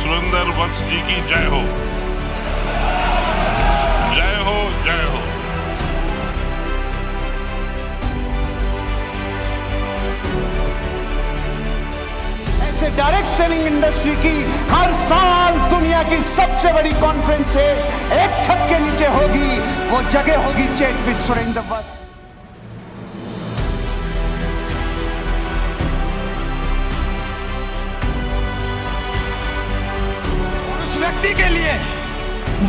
सुरेंद्र वत्स जी की जय हो, जय हो, जय हो। ऐसे डायरेक्ट सेलिंग इंडस्ट्री की हर साल दुनिया की सबसे बड़ी कॉन्फ्रेंस एक छत के नीचे होगी, वो जगह होगी चैट विद सुरेंद्र वत्स। उस व्यक्ति के लिए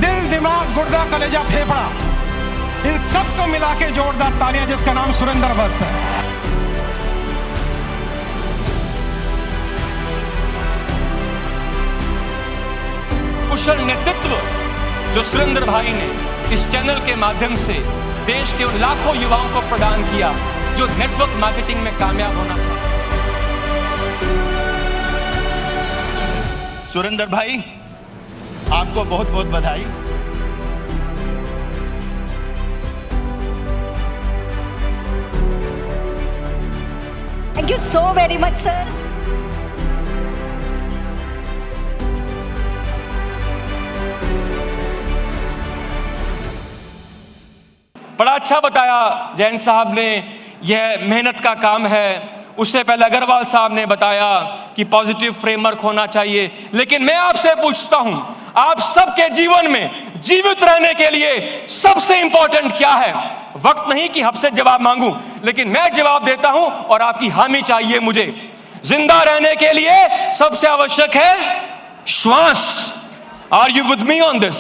दिल, दिमाग, गुर्दा, कलेजा, फेफड़ा, इन सब से मिला के जोरदार तालियां, जिसका नाम सुरेंद्र वत्स है। कुशल नेतृत्व जो सुरेंद्र भाई ने इस चैनल के माध्यम से देश के उन लाखों युवाओं को प्रदान किया जो नेटवर्क मार्केटिंग में कामयाब होना था। सुरेंद्र भाई, आपको बहुत बहुत बधाई। Thank you so very much, sir. बड़ा अच्छा बताया जैन साहब ने, यह मेहनत का काम है। उससे पहले अग्रवाल साहब ने बताया कि पॉजिटिव फ्रेमवर्क होना चाहिए। लेकिन मैं आपसे पूछता हूं, आप सबके जीवन में जीवित रहने के लिए सबसे इंपॉर्टेंट क्या है? वक्त नहीं कि आपसे जवाब मांगूं, लेकिन मैं जवाब देता हूं और आपकी हामी चाहिए मुझे। जिंदा रहने के लिए सबसे आवश्यक है श्वास। Are you with me on this?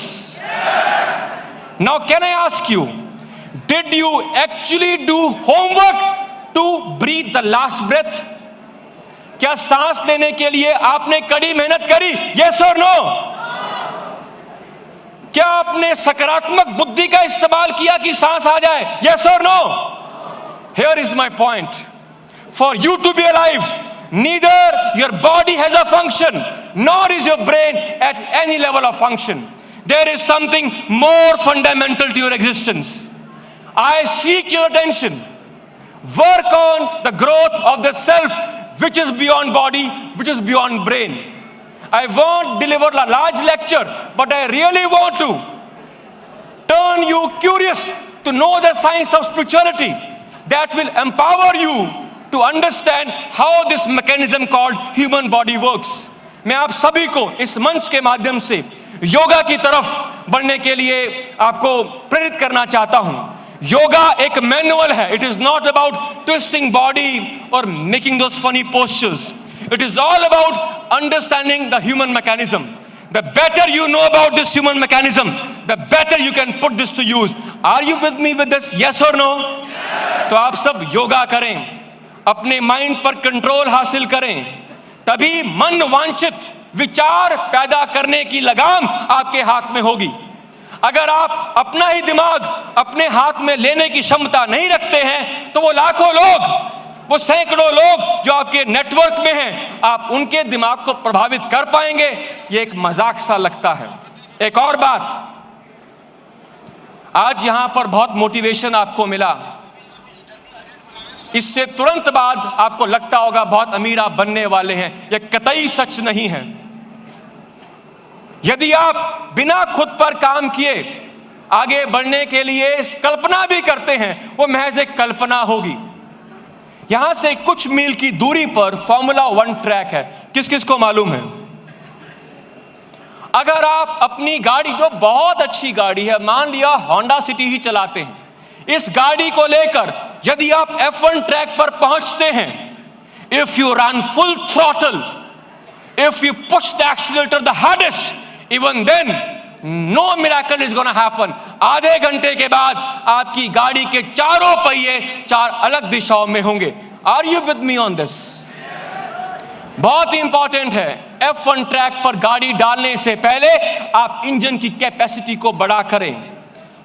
Now can I ask you, did you actually do homework to breathe the last breath? क्या सांस लेने के लिए आपने कड़ी मेहनत करी? Yes or no? क्या आपने सकारात्मक बुद्धि का इस्तेमाल किया कि सांस आ जाए? Yes or no? Here is my point. For you to be alive, neither your body has a function, nor is your brain at any level of function. There is something more fundamental to your existence. I seek your attention. Work on the growth of the self which is beyond body, which is beyond brain. I won't deliver a large lecture, but I really want to turn you curious to know the science of spirituality that will empower you to understand how this mechanism called human body works. मैं आप सभी को इस मंच के माध्यम से योगा की तरफ बढ़ने के लिए आपको प्रेरित करना चाहता हूं। योगा एक मैनुअल है। It is not about twisting body or making those funny postures. It is all about understanding the human mechanism. The better you know about this human mechanism, the better you can put this to use. Are you with me with this? Yes or no? तो आप सब योगा करें, अपने mind पर control हासिल करें, तभी मन वांछित विचार पैदा करने की लगाम आपके हाथ में होगी। अगर आप अपना ही दिमाग अपने हाथ में लेने की क्षमता नहीं रखते हैं, तो वो लाखों लोग, वो सैकड़ों लोग जो आपके नेटवर्क में हैं, आप उनके दिमाग को प्रभावित कर पाएंगे? ये एक मजाक सा लगता है। एक और बात, आज यहां पर बहुत मोटिवेशन आपको मिला। इससे तुरंत बाद आपको लगता होगा बहुत अमीर आप बनने वाले हैं। यह कतई सच नहीं है। यदि आप बिना खुद पर काम किए आगे बढ़ने के लिए कल्पना भी करते हैं, वो महज एक कल्पना होगी। यहां से कुछ मील की दूरी पर फॉर्मूला 1 ट्रैक है। किस किस को मालूम है? अगर आप अपनी गाड़ी, जो बहुत अच्छी गाड़ी है, मान लिया होंडा सिटी ही चलाते हैं, इस गाड़ी को लेकर यदि आप F1 ट्रैक पर पहुंचते हैं, if you run full throttle, if you push the accelerator the hardest, even then no miracle is going to happen. आधे घंटे के बाद आपकी गाड़ी के चारों पहिए 4 अलग दिशाओं में होंगे। Are you with me on this? बहुत इंपॉर्टेंट है, F1 ट्रैक पर गाड़ी डालने से पहले आप इंजन की कैपेसिटी को बड़ा करें।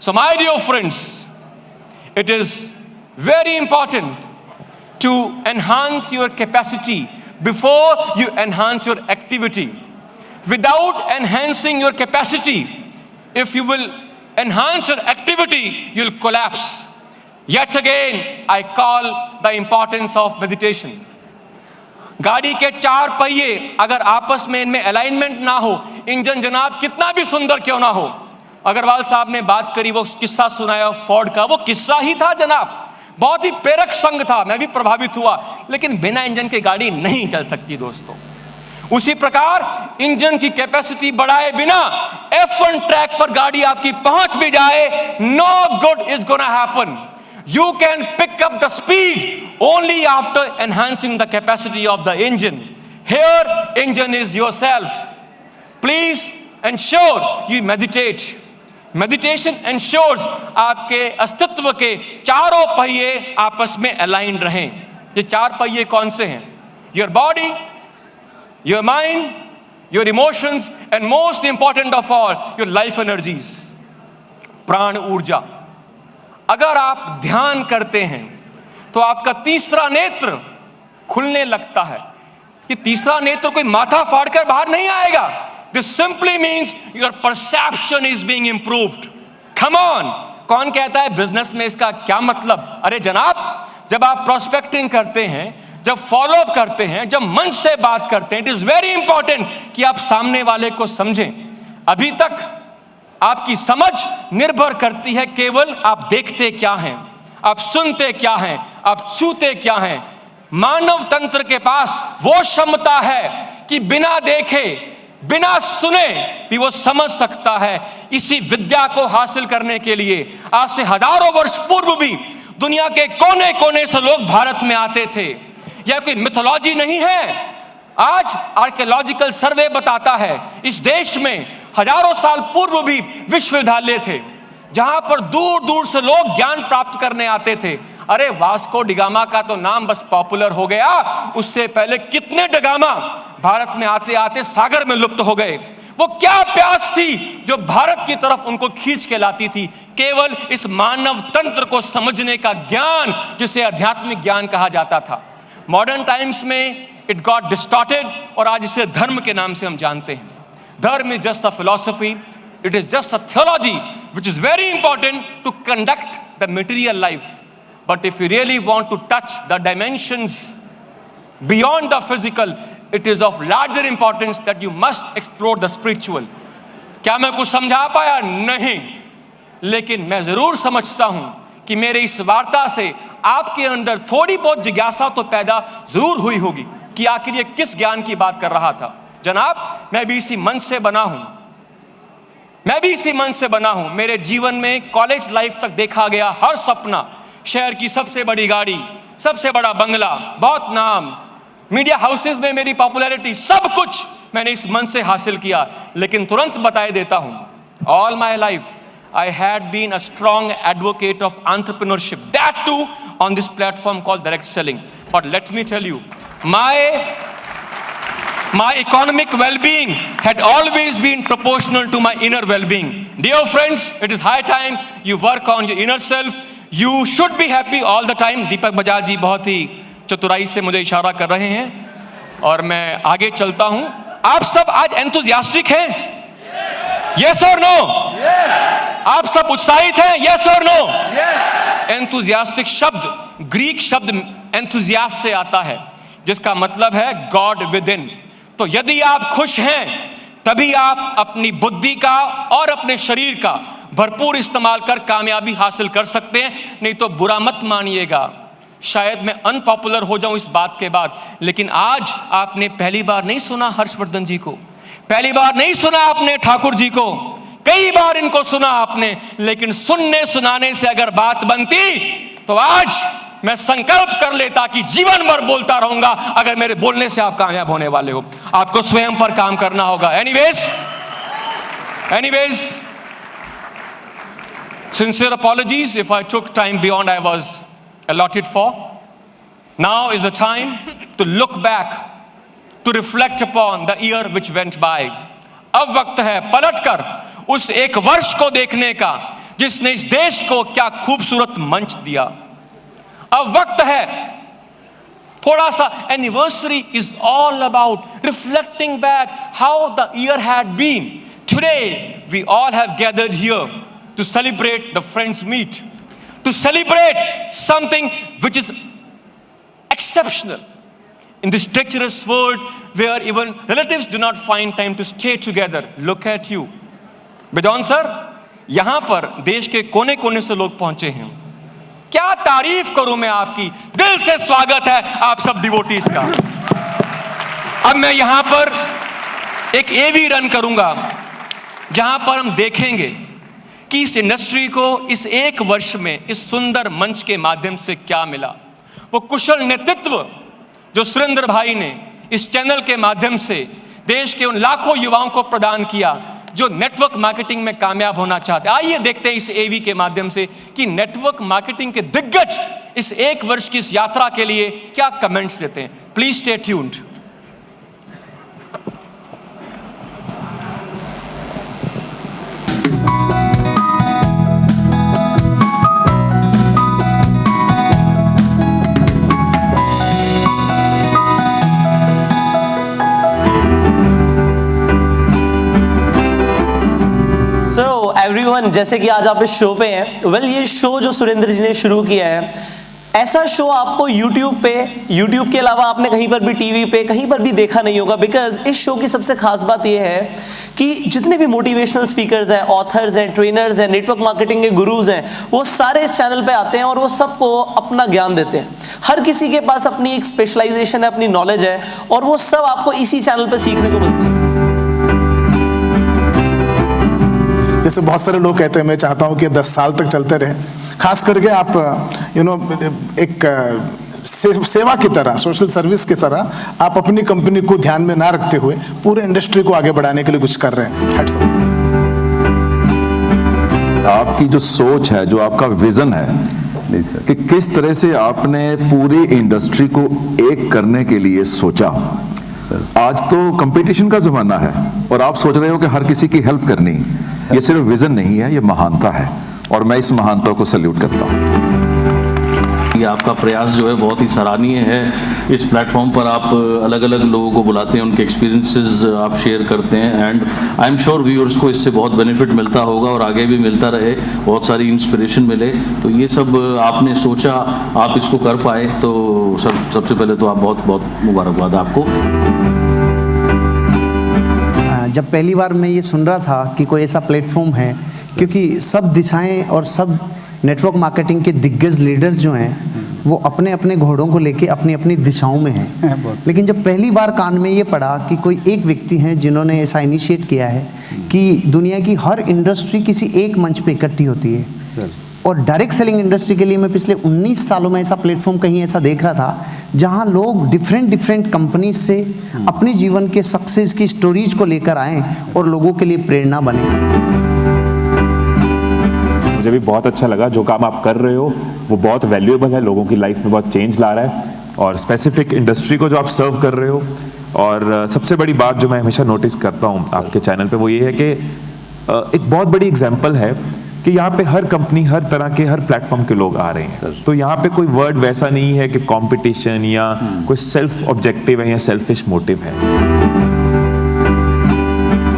So my dear friends, it is very important to enhance your capacity before you enhance your activity. Without enhancing your capacity, if you will enhance your activity, you'll collapse. Yet again, I call the importance of meditation. गाड़ी के चार पहिए अगर आपस में इनमें alignment ना हो, इंजन जनाब कितना भी सुंदर क्यों ना हो। अग्रवाल साहब ने बात करी, वो किस्सा सुनाया फोर्ड का, वो किस्सा ही था जनाब, बहुत ही प्रेरक संग था, मैं भी प्रभावित हुआ। लेकिन बिना इंजन के गाड़ी नहीं चल सकती दोस्तों। उसी प्रकार इंजन की कैपेसिटी बढ़ाए बिना F1 ट्रैक पर गाड़ी आपकी पहुंच भी जाए, no good is gonna happen. You can pick up the speed only after enhancing the capacity of the engine. Here, engine is yourself. Please ensure you meditate. Meditation ensures आपके अस्तित्व के चारों पहिए आपस में aligned रहें। ये चार पहिए कौन से हैं? Your body, your mind, your emotions, and most important of all, your life energies. प्राण ऊर्जा। अगर आप ध्यान करते हैं तो आपका तीसरा नेत्र खुलने लगता है। ये तीसरा नेत्र कोई माथा फाड़कर बाहर नहीं आएगा। This simply means your perception is being improved. Come on, कौन कहता है बिजनेस में इसका क्या मतलब? अरे जनाब, जब आप प्रोस्पेक्टिंग करते हैं, जब फॉलो अप करते हैं, जब मन से बात करते हैं, इट इज वेरी इंपॉर्टेंट कि आप सामने वाले को समझें। अभी तक आपकी समझ निर्भर करती है केवल आप देखते क्या हैं, आप सुनते क्या हैं, आप छूते क्या हैं। मानव तंत्र के पास वो क्षमता है कि बिना देखे, बिना सुने भी वो समझ सकता है। इसी विद्या को हासिल करने के लिए आज से हजारों वर्ष पूर्व भी दुनिया के कोने कोने से लोग भारत में आते थे। यह कोई मिथोलॉजी नहीं है। आज आर्कियोलॉजिकल सर्वे बताता है इस देश में हजारों साल पूर्व भी विश्वविद्यालय थे जहां पर दूर दूर से लोग ज्ञान प्राप्त करने आते थे। अरे वास्को डिगामा का तो नाम बस पॉपुलर हो गया, उससे पहले कितने डिगामा भारत में आते आते सागर में लुप्त हो गए। वो क्या प्यास थी जो भारत की तरफ उनको खींच के लाती थी? केवल इस मानव तंत्र को समझने का ज्ञान, जिसे आध्यात्मिक ज्ञान कहा जाता था। मॉडर्न टाइम्स में इट गॉट डिस्टॉर्टेड और आज इसे धर्म के नाम से हम जानते हैं। धर्म is just a philosophy, it is just a theology which is very important to conduct the material life. But if you really want to touch the dimensions beyond the physical, it is of larger importance that you must explore the spiritual. क्या मैं कुछ समझा पाया? नहीं, लेकिन मैं जरूर समझता हूं कि मेरे इस वार्ता से आपके अंदर थोड़ी बहुत जिज्ञासा तो पैदा जरूर हुई होगी कि आखिर ये किस ज्ञान की बात कर रहा था। जनाब, मैं भी इसी मन से बना हूं, मैं भी इसी मन से बना हूं। मेरे जीवन में कॉलेज लाइफ तक देखा गया हर सपना, शहर की सबसे बड़ी गाड़ी, सबसे बड़ा बंगला, बहुत नाम, मीडिया हाउसेस में मेरी पॉपुलैरिटी, सब कुछ मैंने इस मन से हासिल किया। लेकिन तुरंत बताए देता हूं, all my life I had been a strong advocate of entrepreneurship, that too on this platform called direct selling. But let me tell you, my economic well-being had always been proportional to my inner well-being. Dear friends, it is high time you work on your inner self. You should be happy all the time. दीपक बजाज जी बहुत ही चतुराई से मुझे इशारा कर रहे हैं और मैं आगे चलता हूं। आप सब आज एंथुसियास्टिक हैं? Yes or no? आप सब उत्साहित हैं? Yes or no? एंथुसियास्टिक शब्द ग्रीक शब्द एंथुसियास्ट से आता है, जिसका मतलब है गॉड विद इन। तो यदि आप खुश हैं तभी आप अपनी बुद्धि का और अपने शरीर का भरपूर इस्तेमाल कर कामयाबी हासिल कर सकते हैं। नहीं तो बुरा मत मानिएगा, शायद मैं अनपॉपुलर हो जाऊं इस बात के बाद, लेकिन आज आपने पहली बार नहीं सुना हर्षवर्धन जी को, पहली बार नहीं सुना आपने ठाकुर जी को, कई बार इनको सुना आपने। लेकिन सुनने सुनाने से अगर बात बनती तो आज मैं संकल्प कर लेता कि जीवन भर बोलता रहूंगा। अगर मेरे बोलने से आप कामयाब होने वाले हो, आपको स्वयं पर काम करना होगा। Anyways sincere apologies if I took time beyond I was allotted for. Now is the time to look back, to reflect upon the year which went by. अब वक्त है पलटकर उस एक वर्ष को देखने का जिसने इस देश को क्या खूबसूरत मंच दिया। अब वक्त है थोड़ा सा, anniversary is all about reflecting back how the year had been. Today we all have gathered here to celebrate the friends meet, to celebrate something which is exceptional, in this treacherous world where even relatives do not find time to stay together. Look at you. बिदौन sir, यहां पर देश के कोने कोने से लोग पहुंचे हैं. क्या तारीफ करूं मैं आपकी. दिल से स्वागत है आप सब डिवोटीज का. अब मैं यहां पर एक एवी रन करूंगा जहां पर हम देखेंगे कि इस इंडस्ट्री को इस एक वर्ष में इस सुंदर मंच के माध्यम से क्या मिला. वो कुशल नेतृत्व जो सुरेंद्र भाई ने इस चैनल के माध्यम से देश के उन लाखों युवाओं को प्रदान किया जो नेटवर्क मार्केटिंग में कामयाब होना चाहते हैं. आइए देखते हैं इस एवी के माध्यम से कि नेटवर्क मार्केटिंग के दिग्गज इस एक वर्ष की इस यात्रा के लिए क्या कमेंट्स देते हैं. Please stay tuned. एवरीवन, जैसे कि आज आप इस शो पे हैं, वेल ये शो जो सुरेंद्र जी ने शुरू किया है, ऐसा शो आपको YouTube के अलावा आपने कहीं पर भी टीवी पे कहीं पर भी देखा नहीं होगा. बिकॉज इस शो की सबसे खास बात ये है कि जितने भी मोटिवेशनल स्पीकर्स हैं, ऑथर्स हैं, ट्रेनर्स हैं, नेटवर्क मार्केटिंग के गुरुज हैं, वो सारे इस चैनल पे आते हैं और वो सबको अपना ज्ञान देते हैं. हर किसी के पास अपनी एक स्पेशलाइजेशन है, अपनी नॉलेज है और वो सब आपको इसी चैनल पर सीखने को मिलती है. जैसे बहुत सारे लोग कहते हैं मैं चाहता हूं कि 10 साल तक चलते रहे. खास करके आप एक सेवा की तरह, सोशल सर्विस की तरह आप अपनी कंपनी को ध्यान में ना रखते हुए पूरे इंडस्ट्री को आगे बढ़ाने के लिए कुछ कर रहे हैं. आपकी जो सोच है, जो आपका विजन है कि किस तरह से आपने पूरी इंडस्ट्री को एक करने के लिए सोचा. आज तो कंपटीशन का जमाना है और आप सोच रहे हो कि हर किसी की हेल्प करनी. ये सिर्फ विजन नहीं है, ये महानता है और मैं इस महानता को सैल्यूट करता हूँ. ये आपका प्रयास जो है बहुत ही सराहनीय है. इस प्लेटफॉर्म पर आप अलग अलग लोगों को बुलाते हैं, उनके एक्सपीरियंसेस आप शेयर करते हैं and I am sure viewers को इससे बहुत बेनिफिट मिलता होगा और आगे भी मिलता रहे, बहुत सारी इंस्पिरेशन मिले. तो ये सब आपने सोचा, आप इसको कर पाए, तो सबसे पहले तो आप बहुत बहुत मुबारकबाद आपको. जब पहली बार मैं ये सुन रहा था कि कोई ऐसा प्लेटफॉर्म है, क्योंकि सब दिशाएं और सब नेटवर्क मार्केटिंग के दिग्गज लीडर्स जो हैं वो अपने अपने घोड़ों को लेके अपनी अपनी दिशाओं में हैं. लेकिन जब पहली बार कान में ये पड़ा कि कोई एक व्यक्ति हैं जिन्होंने ऐसा इनिशिएट किया है कि दुनिया की हर इंडस्ट्री किसी एक मंच पे इकट्ठी होती है. और डायरेक्ट सेलिंग इंडस्ट्री के लिए मैं पिछले 19 सालों में ऐसा प्लेटफॉर्म कहीं ऐसा देख रहा था जहां लोग डिफरेंट कंपनीज से अपने जीवन के सक्सेस की स्टोरीज को लेकर आए और लोगों के लिए प्रेरणा बने. मुझे भी बहुत अच्छा लगा. जो काम आप कर रहे हो वो बहुत वैल्यूएबल है, लोगों की लाइफ में बहुत चेंज ला रहा है और स्पेसिफिक इंडस्ट्री को जो आप सर्व कर रहे हो. और सबसे बड़ी बात जो मैं हमेशा नोटिस करता हूँ आपके चैनल पे वो ये है कि एक बहुत बड़ी एग्जाम्पल है कि यहाँ पे हर कंपनी, हर तरह के, हर प्लेटफॉर्म के लोग आ रहे हैं. तो यहाँ पे कोई वर्ड वैसा नहीं है कि कंपटीशन या कोई सेल्फ ऑब्जेक्टिव है या सेल्फिश मोटिव है.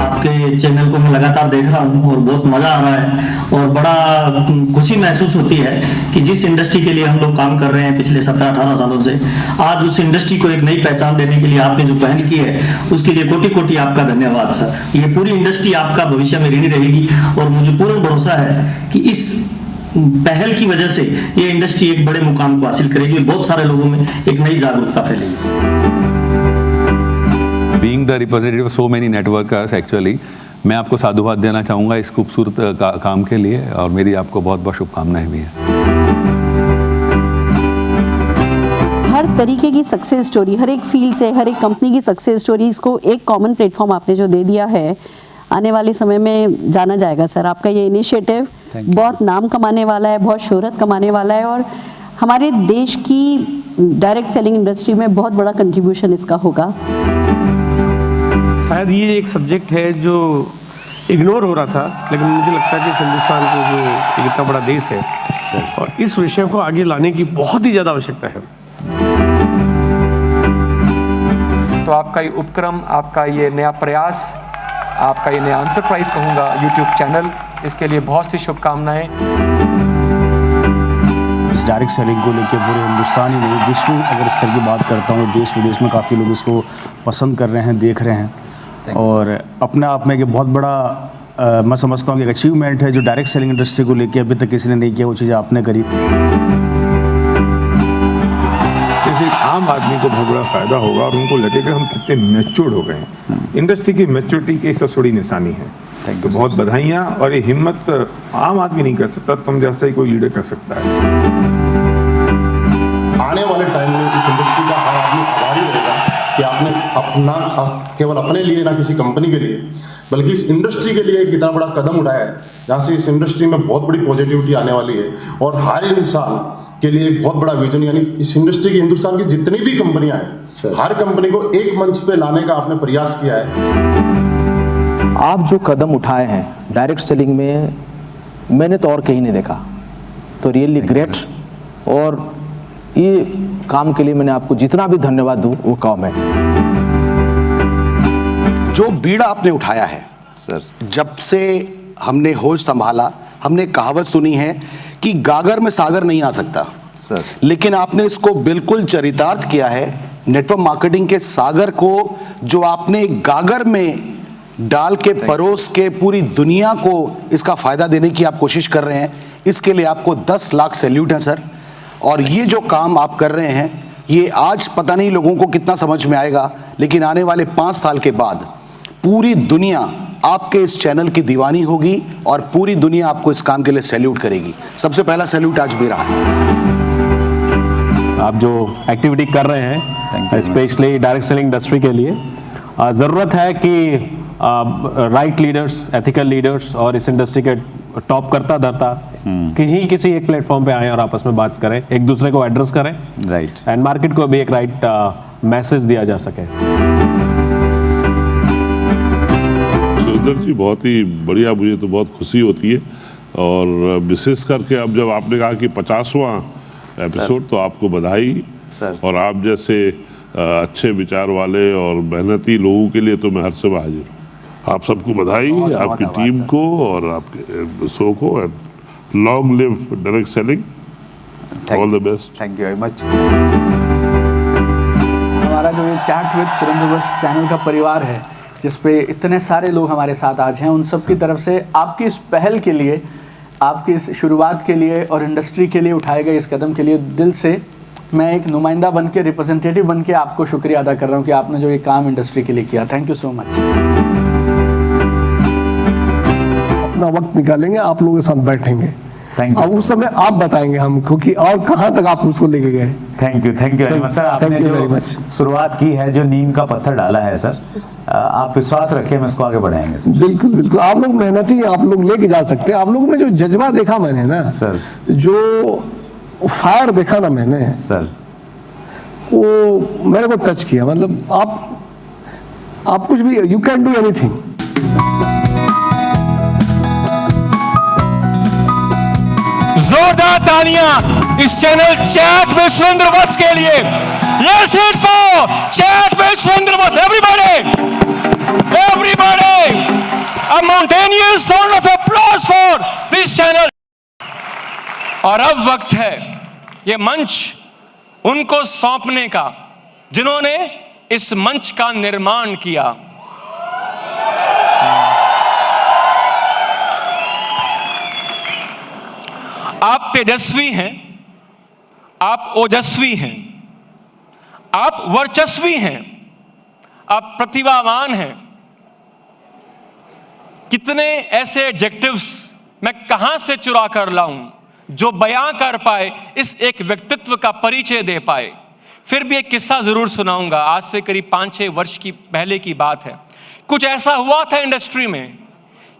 आपके चैनल को मैं लगातार देख रहा हूँ और बहुत मजा आ रहा है और बड़ा खुशी महसूस होती है कि जिस इंडस्ट्री के लिए हम लोग काम कर रहे हैं पिछले 17-18 सालों से, आज उस इंडस्ट्री को एक नई पहचान देने के लिए आपने जो पहल की है उसके लिए कोटि कोटि आपका धन्यवाद सर. ये पूरी इंडस्ट्री आपका भविष्य में ऋणी रहेगी और मुझे पूर्ण भरोसा है कि इस पहल की वजह से ये इंडस्ट्री एक बड़े मुकाम को हासिल करेगी और बहुत सारे लोगों में एक नई जागरूकता फैलेगी. Being the representative of so many networkers, actually, मैं आपको साधुवाद देना चाहूँगा इस खूबसूरत काम के लिए और मेरी आपको बहुत बहुत शुभकामनाएं भी हैं. हर तरीके की सक्सेस स्टोरी, हर एक फील्ड से, हर एक कंपनी की सक्सेस स्टोरीज को एक कॉमन प्लेटफॉर्म आपने जो दे दिया है, आने वाले समय में जाना जाएगा सर. आपका ये इनिशिएटिव बहुत नाम कमाने वाला है, बहुत शोहरत कमाने वाला है और हमारे देश की डायरेक्ट सेलिंग इंडस्ट्री में बहुत बड़ा कंट्रीब्यूशन इसका होगा. शायद ये एक सब्जेक्ट है जो इग्नोर हो रहा था, लेकिन मुझे लगता है कि हिंदुस्तान को जो एक इतना बड़ा देश है और इस विषय को आगे लाने की बहुत ही ज़्यादा आवश्यकता है. तो आपका ये उपक्रम, आपका ये नया प्रयास, आपका ये नया एंटरप्राइज कहूँगा यूट्यूब चैनल, इसके लिए बहुत सी शुभकामनाएं. इस डायरेक्ट सेलिंग को लेकर पूरे हिंदुस्तान ही नहीं विश्व अगर स्तर की बात करता हूँ, देश विदेश में काफ़ी लोग इसको पसंद कर रहे हैं, देख रहे हैं और अपने आप में एक बहुत बड़ा मैं समझता हूँ कि एक अचीवमेंट है जो डायरेक्ट सेलिंग इंडस्ट्री को लेकर अभी तक किसी ने नहीं किया, वो चीज़ें आपने करी। जैसे आम आदमी को बहुत बड़ा फायदा होगा और उनको लगेगा हम कितने मैच्योर्ड हो गए हैं। इंडस्ट्री की मैच्योरिटी की सब थोड़ी निशानी है। तो बहुत बधाइयाँ, और ये हिम्मत आम आदमी नहीं कर सकता, तुम जैसा ही कोई लीडर कर सकता है। आने वाले टाइम में इस इंडस्ट्री का हर आदमी आभारी रहेगा कि आपने अपना केवल अपने लिए ना किसी कंपनी के लिए बल्कि इस इंडस्ट्री के लिए एक इतना बड़ा कदम उठाया है जहाँ से इस इंडस्ट्री में बहुत बड़ी पॉजिटिविटी आने वाली है और हर इंसान के लिए एक बहुत बड़ा विजन, यानी इस इंडस्ट्री की हिंदुस्तान की जितनी भी कंपनियां हैं हर कंपनी को एक मंच पे लाने का आपने प्रयास किया है। आप जो कदम उठाए हैं डायरेक्ट सेलिंग में मैंने तो और कहीं नहीं देखा, तो रियली ग्रेट, और ये काम के लिए मैंने आपको जितना भी धन्यवाद दूं वो कम है। जो बीड़ा आपने उठाया है सर, जब से हमने होश संभाला हमने कहावत सुनी है कि गागर में सागर नहीं आ सकता सर, लेकिन आपने इसको बिल्कुल चरितार्थ किया है। नेटवर्क मार्केटिंग के सागर को जो आपने गागर में डाल के परोस के पूरी दुनिया को इसका फायदा देने की आप कोशिश कर रहे हैं, इसके लिए आपको 10 लाख सैल्यूट है सर। और ये जो काम आप कर रहे हैं ये आज पता नहीं लोगों को कितना समझ में आएगा, लेकिन आने वाले 5 साल के बाद पूरी दुनिया आपके इस चैनल की दीवानी होगी और पूरी दुनिया आपको इस काम के लिए सैल्यूट करेगी। सबसे पहला सैल्यूट आज मेरा है। आप जो एक्टिविटी कर रहे हैं स्पेशली डायरेक्ट सेलिंग इंडस्ट्री के लिए, ज़रूरत है कि राइट लीडर्स, एथिकल लीडर्स और इस इंडस्ट्री के टॉप करता धरता किसी एक प्लेटफॉर्म पे आए और आपस में बात करें, एक दूसरे को एड्रेस करें, राइट, एंड मार्केट को भी एक राइट मैसेज दिया जा सके। सुरेंद्र जी बहुत ही बढ़िया, मुझे तो बहुत खुशी होती है, और विशेष करके अब जब आपने कहा कि 50वां एपिसोड, तो आपको बधाई सर। और आप जैसे अच्छे विचार वाले और मेहनती लोगों के लिए तो मैं हर समय हाजिर हूँ। आप सबको बधाई, आपकी टीम को और आपके शो को, and long live direct selling, all the best. Thank you very much. हमारा जो ये चैट विद सुरेंद्र बस चैनल का परिवार है, जिस पे इतने सारे लोग हमारे साथ आज हैं, उन सब की तरफ से आपकी इस पहल के लिए, आपकी इस शुरुआत के लिए और इंडस्ट्री के लिए उठाए गए इस कदम के लिए दिल से मैं एक नुमाइंदा बन के, रिप्रेजेंटेटिव बन के आपको शुक्रिया अदा कर रहा हूँ कि आपने जो ये काम इंडस्ट्री के लिए किया। Thank you so much. अपना वक्त निकालेंगे, आप लोगों के साथ बैठेंगे, अब उस समय आप बताएंगे हमको कि और कहाँ तक आप उसको लेके गए। Thank you very much sir. आपने जो शुरुआत की है, जो नींव का पत्थर डाला है सर, आप विश्वास रखिए हम इसको आगे बढ़ाएंगे सर। बिल्कुल बिल्कुल, आप लोग मेहनती, आप लोग लेके जा सकते हैं। आप लोगों में जो जज्बा देखा मैंने ना सर, जो फायर देखा ना मैंने सर, वो मेरे को टच किया। मतलब आप कुछ भी, यू कैन डू एनीथिंग। जोरदार तालियां इस channel chat with Surendra Vats के लिए। Let's hit for chat with Surendra Vats, everybody, a mountainous sound of applause for this channel. और अब वक्त है ये मंच उनको सौंपने का जिन्होंने इस मंच का निर्माण किया। आप तेजस्वी हैं, आप ओजस्वी हैं, आप वर्चस्वी हैं, आप प्रतिभावान हैं। कितने ऐसे एडजेक्टिव्स मैं कहां से चुरा कर लाऊं जो बयां कर पाए, इस एक व्यक्तित्व का परिचय दे पाए। फिर भी एक किस्सा जरूर सुनाऊंगा। आज से करीब 5-6 वर्ष की पहले की बात है। कुछ ऐसा हुआ था इंडस्ट्री में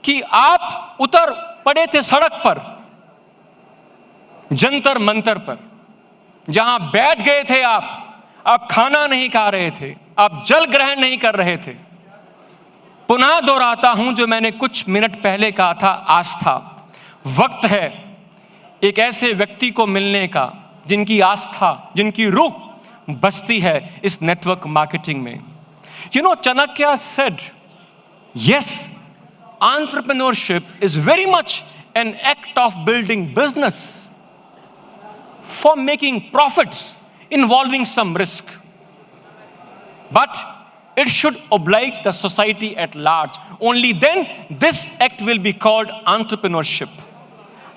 कि आप उतर पड़े थे सड़क पर, जंतर मंतर पर, जहां बैठ गए थे आप खाना नहीं खा रहे थे, आप जल ग्रहण नहीं कर रहे थे। पुनः दोहराता हूं जो मैंने कुछ मिनट पहले कहा था, आस्था। वक्त है एक ऐसे व्यक्ति को मिलने का जिनकी आस्था, जिनकी रूह बसती है इस नेटवर्क मार्केटिंग में। You know, Chanakya said, yes, entrepreneurship is very much an act of building business. for making profits involving some risk. But it should oblige the society at large. Only then this act will be called entrepreneurship.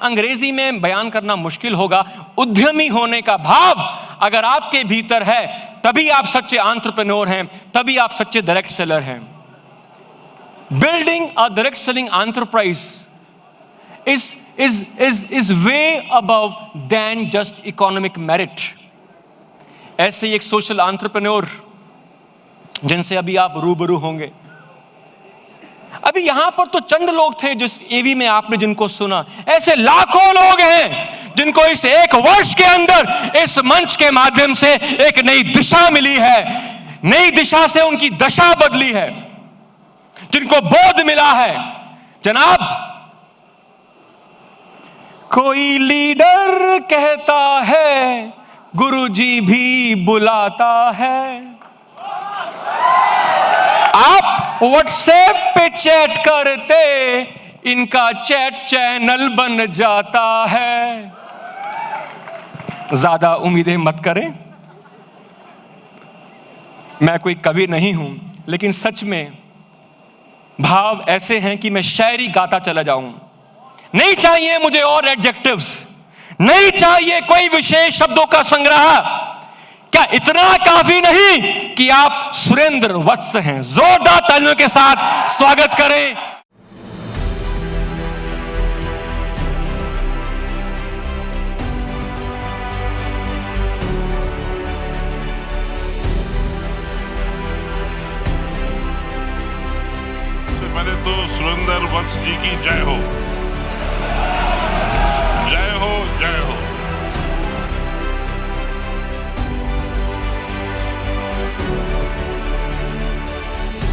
अंग्रेजी में बयान करना मुश्किल होगा, उद्यमी होने का भाव अगर आपके भीतर है तभी आप सच्चे एंटरप्रेन्योर हैं, तभी आप सच्चे डायरेक्ट सेलर हैं. Building a direct selling enterprise is way above than just economic merit. ऐसे ही एक सोशल एंटरप्रेन्योर जिनसे अभी आप रूबरू होंगे. अभी यहां पर तो चंद लोग थे जिस एवी में आपने जिनको सुना, ऐसे लाखों लोग हैं जिनको इस एक वर्ष के अंदर इस मंच के माध्यम से एक नई दिशा मिली है, नई दिशा से उनकी दशा बदली है, जिनको बोध मिला है. जनाब, कोई लीडर कहता है गुरुजी भी बुलाता है. आप व्हाट्सएप पे चैट करते, इनका चैट चैनल बन जाता है. ज्यादा उम्मीदें मत करें. मैं कोई कवि नहीं हूं, लेकिन सच में भाव ऐसे हैं कि मैं शायरी गाता चला जाऊं. नहीं चाहिए मुझे और एडजेक्टिव्स, नहीं चाहिए कोई विशेष शब्दों का संग्रह. क्या इतना काफी नहीं कि आप सुरेंद्र वत्स हैं? जोरदार तालियों के साथ स्वागत करें. सबसे पहले तो सुरेंद्र वत्स जी की जय हो, जय हो, जय हो.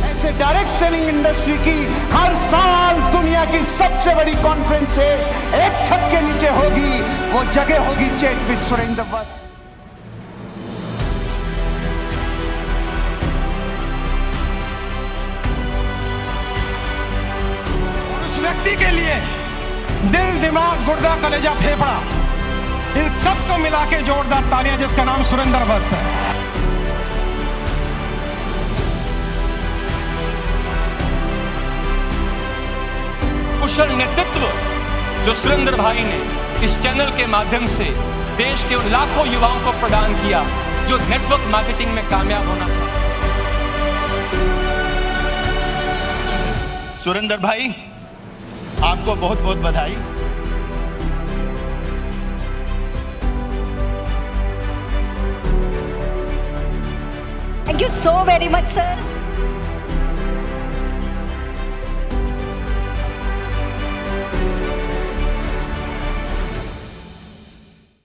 ऐसे डायरेक्ट सेलिंग इंडस्ट्री की हर साल दुनिया की सबसे बड़ी कॉन्फ्रेंस है, एक छत के नीचे होगी. वो जगह होगी चैट विद सुरेंद्र वत्स. उस व्यक्ति के लिए दिल, दिमाग, गुर्दा, कलेजा, फेफड़ा, इन सब से मिला के जोरदार तालियां, जिसका नाम सुरेंद्र वत्स है. कुशल नेतृत्व जो सुरेंद्र भाई ने इस चैनल के माध्यम से देश के उन लाखों युवाओं को प्रदान किया जो नेटवर्क मार्केटिंग में कामयाब होना था. सुरेंद्र भाई, आपको बहुत बहुत बधाई. Thank you so very much, sir.